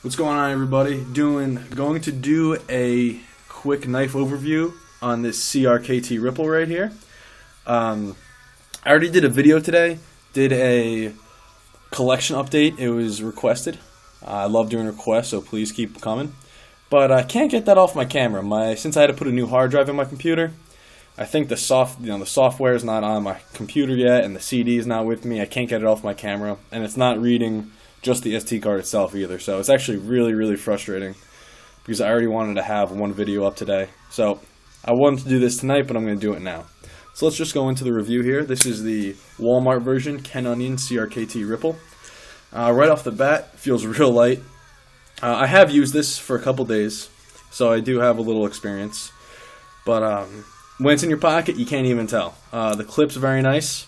What's going on, everybody? Going to do a quick knife overview on this CRKT Ripple right here. I already did a video today, did a collection update. It was requested. I love doing requests, so please keep coming. But I can't get that off my camera. Since I had to put a new hard drive in my computer, I think the software is not on my computer yet, and the CD is not with me. I can't get it off my camera, and it's not reading just the SD card itself either. So it's actually really frustrating because I already wanted to have one video up today. So I wanted to do this tonight, but I'm going to do it now. So let's just go into the review here. This is the Walmart version, Ken Onion CRKT Ripple. Right off the bat, feels real light. I have used this for a couple days, so I do have a little experience. But when it's in your pocket, you can't even tell. The clip's very nice.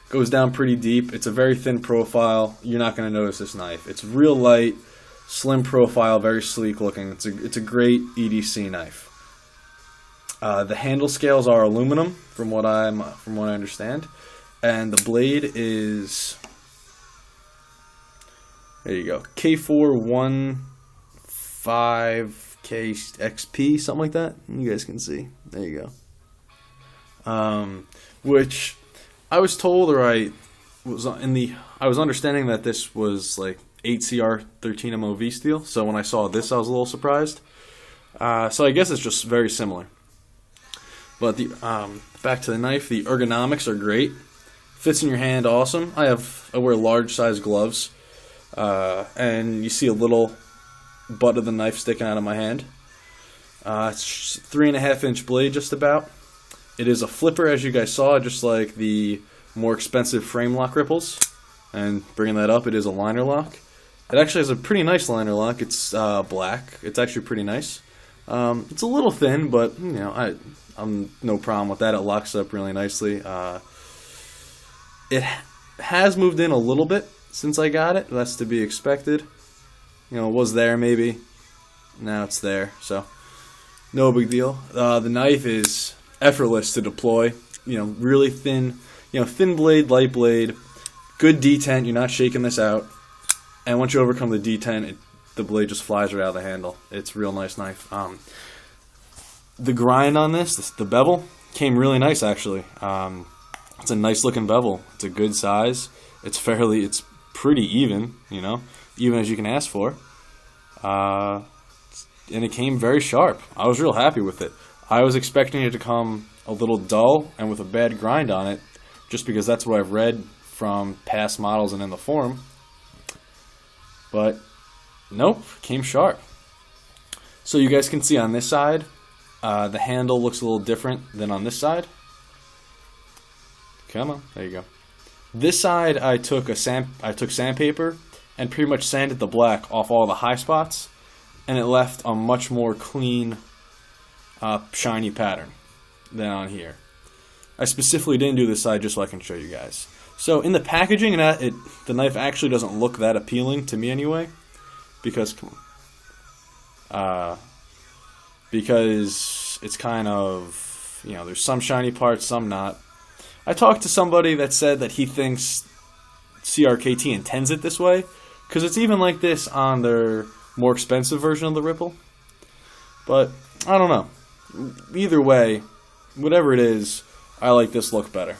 Goes down pretty deep. It's a very thin profile. You're not going to notice this knife. It's real light, slim profile, very sleek looking. It's a great EDC knife. The handle scales are aluminum, from what I understand, and the blade is, there you go, K415KXP, something like that. You guys can see. There you go. Which I was told, or I was understanding that this was like 8CR 13 MOV steel. So when I saw this, I was a little surprised. So I guess it's just very similar. But back to the knife, the ergonomics are great. Fits in your hand, awesome. I wear large size gloves, and you see a little butt of the knife sticking out of my hand. It's 3.5-inch blade, just about. It is a flipper, as you guys saw, just like the more expensive frame lock ripples. And bringing that up, it is a liner lock. It actually has a pretty nice liner lock. It's black. It's actually pretty nice. It's a little thin, but you know, I'm no problem with that. It locks up really nicely. It has moved in a little bit since I got it. That's to be expected. You know, it was there maybe. Now it's there, so no big deal. The knife is effortless to deploy. You know, really thin. You know, thin blade, light blade, good detent. You're not shaking this out. And once you overcome the detent, the blade just flies right out of the handle. It's a real nice knife. The grind on this, the bevel, came really nice actually. It's a nice looking bevel. It's a good size. It's pretty even, you know, even as you can ask for. And it came very sharp. I was real happy with it. I was expecting it to come a little dull and with a bad grind on it, just because that's what I've read from past models and in the forum. But nope, came sharp. So you guys can see on this side, the handle looks a little different than on this side. Come on, there you go. This side, I took sandpaper and pretty much sanded the black off all the high spots, and it left a much more clean, shiny pattern than on here. I specifically didn't do this side just so I can show you guys. So in the packaging, the knife actually doesn't look that appealing to me anyway, because it's kind of, you know, there's some shiny parts, some not. I talked to somebody that said that he thinks CRKT intends it this way, because it's even like this on their more expensive version of the Ripple. But I don't know. Either way, whatever it is, I like this look better.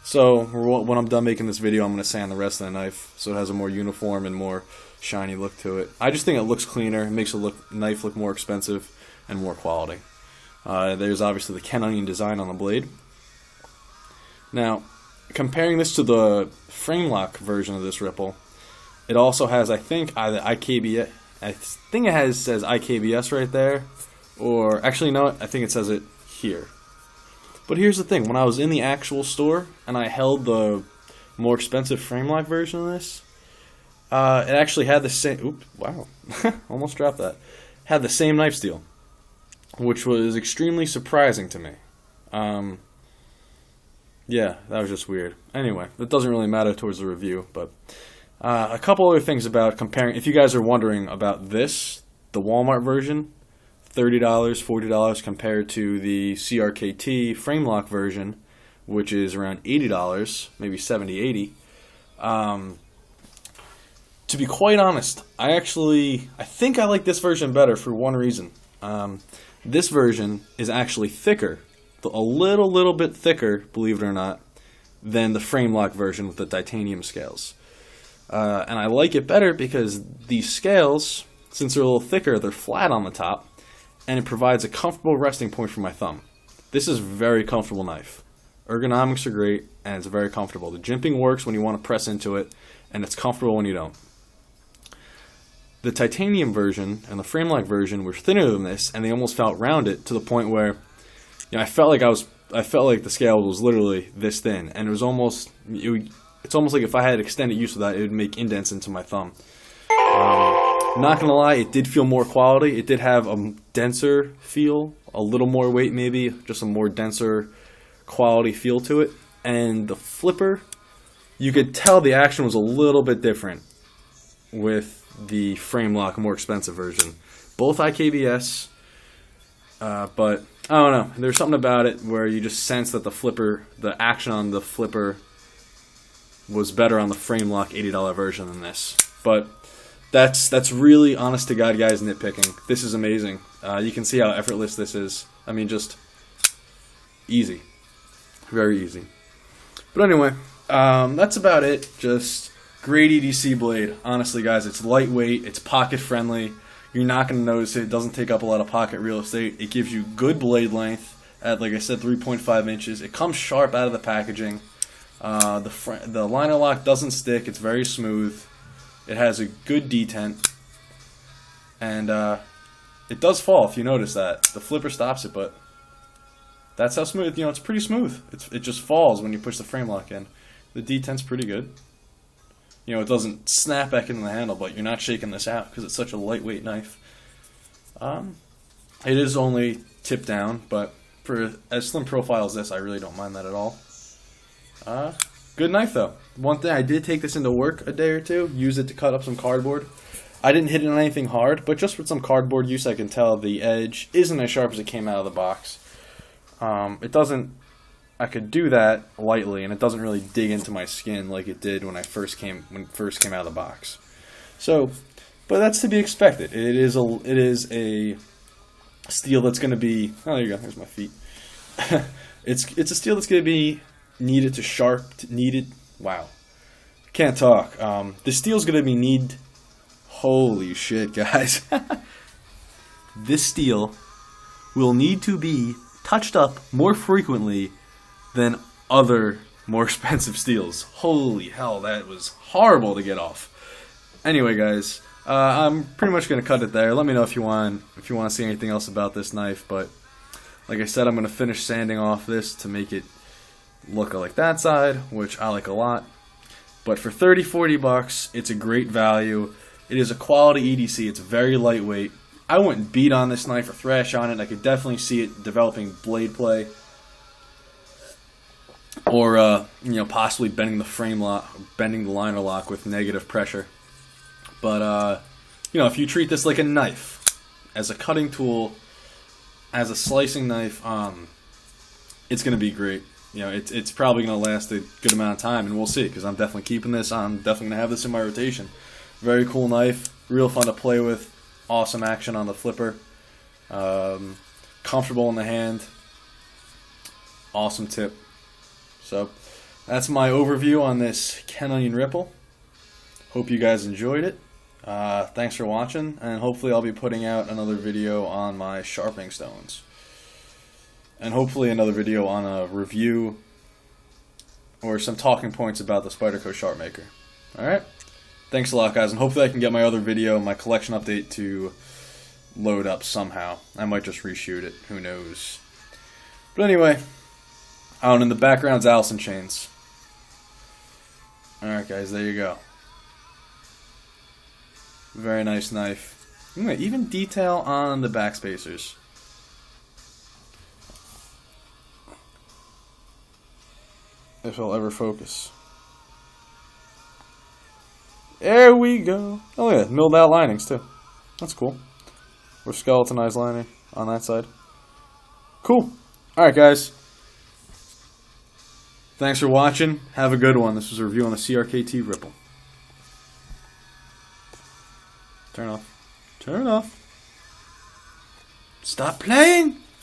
So when I'm done making this video, I'm going to sand the rest of the knife so it has a more uniform and more shiny look to it. I just think it looks cleaner. It makes the knife look more expensive and more quality. There's obviously the Ken Onion design on the blade. Now, comparing this to the frame lock version of this Ripple, it also has, I think, either IKBS. I think it says IKBS right there, or actually no, I think it says it here. But here's the thing: when I was in the actual store and I held the more expensive frame lock version of this, it actually had the same. Oops! Wow, almost dropped that. Had the same knife steel, which was extremely surprising to me. Yeah, that was just weird. Anyway, that doesn't really matter towards the review, but a couple other things about comparing. If you guys are wondering about this, the Walmart version, $30, $40 compared to the CRKT frame lock version, which is around $80, maybe $70, $80. to be quite honest, I think I like this version better for one reason. This version is actually thicker, a little bit thicker, believe it or not, than the frame lock version with the titanium scales. And I like it better because these scales, since they're a little thicker, they're flat on the top, and it provides a comfortable resting point for my thumb. This is a very comfortable knife. Ergonomics are great, and it's very comfortable. The jimping works when you want to press into it, and it's comfortable when you don't. The titanium version and the frame lock version were thinner than this, and they almost felt rounded to the point where, I felt like the scale was literally this thin, and it's almost like if I had extended use of that, it would make indents into my thumb. Not gonna lie, it did feel more quality. It did have a denser feel, a little more weight maybe, just a more denser quality feel to it. And the flipper, you could tell the action was a little bit different with the frame lock, more expensive version. Both IKBS, but I don't know. There's something about it where you just sense that the action on the flipper was better on the frame lock $80 version than this. But that's really honest to God, guys, nitpicking. This is amazing. You can see how effortless this is. I mean, just easy. Very easy. But anyway, that's about it. Just great EDC blade. Honestly, guys, it's lightweight. It's pocket friendly. You're not going to notice it. It doesn't take up a lot of pocket real estate. It gives you good blade length at, like I said, 3.5 inches. It comes sharp out of the packaging. The liner lock doesn't stick. It's very smooth. It has a good detent. And it does fall, if you notice that. The flipper stops it, but that's how smooth. It's pretty smooth. It just falls when you push the frame lock in. The detent's pretty good. It doesn't snap back into the handle, but you're not shaking this out because it's such a lightweight knife. It is only tip down, but for as slim profile as this, I really don't mind that at all. Good knife, though. One thing, I did take this into work a day or two, use it to cut up some cardboard. I didn't hit it on anything hard, but just with some cardboard use, I can tell the edge isn't as sharp as it came out of the box. I could do that lightly, and it doesn't really dig into my skin like it did when it first came out of the box. So, but that's to be expected. It is a steel that's going to be. Oh, there you go. There's my feet. It's a steel that's going to be needed. Wow, can't talk. This steel's going to be Holy shit, guys! This steel will need to be touched up more frequently than other more expensive steels. Holy hell, that was horrible to get off. Anyway, guys, I'm pretty much going to cut it there. Let me know if you want to see anything else about this knife. But like I said, I'm going to finish sanding off this to make it look like that side, which I like a lot. But for $30-40, it's a great value. It is a quality EDC. It's very lightweight. I wouldn't beat on this knife or thrash on it. I could definitely see it developing blade play, or possibly bending the liner lock with negative pressure. But if you treat this like a knife, as a cutting tool, as a slicing knife, it's going to be great. It's probably going to last a good amount of time, and we'll see, because I'm definitely keeping this. I'm definitely going to have this in my rotation. Very cool knife, real fun to play with, awesome action on the flipper, comfortable in the hand, awesome tip. So that's my overview on this Ken Onion Ripple. Hope you guys enjoyed it. Thanks for watching, and hopefully I'll be putting out another video on my sharpening stones. And hopefully another video on a review or some talking points about the Spyderco Sharp Maker. Alright? Thanks a lot, guys, and hopefully I can get my other video, my collection update, to load up somehow. I might just reshoot it. Who knows? But anyway, out in the background's Allison chains. Alright, guys, there you go. Very nice knife. Even detail on the back spacers. If it'll ever focus. There we go. Oh yeah, milled out linings too. That's cool. Or skeletonized lining on that side. Cool. Alright, guys. Thanks for watching. Have a good one. This was a review on the CRKT Ripple. Turn off. Turn off. Stop playing!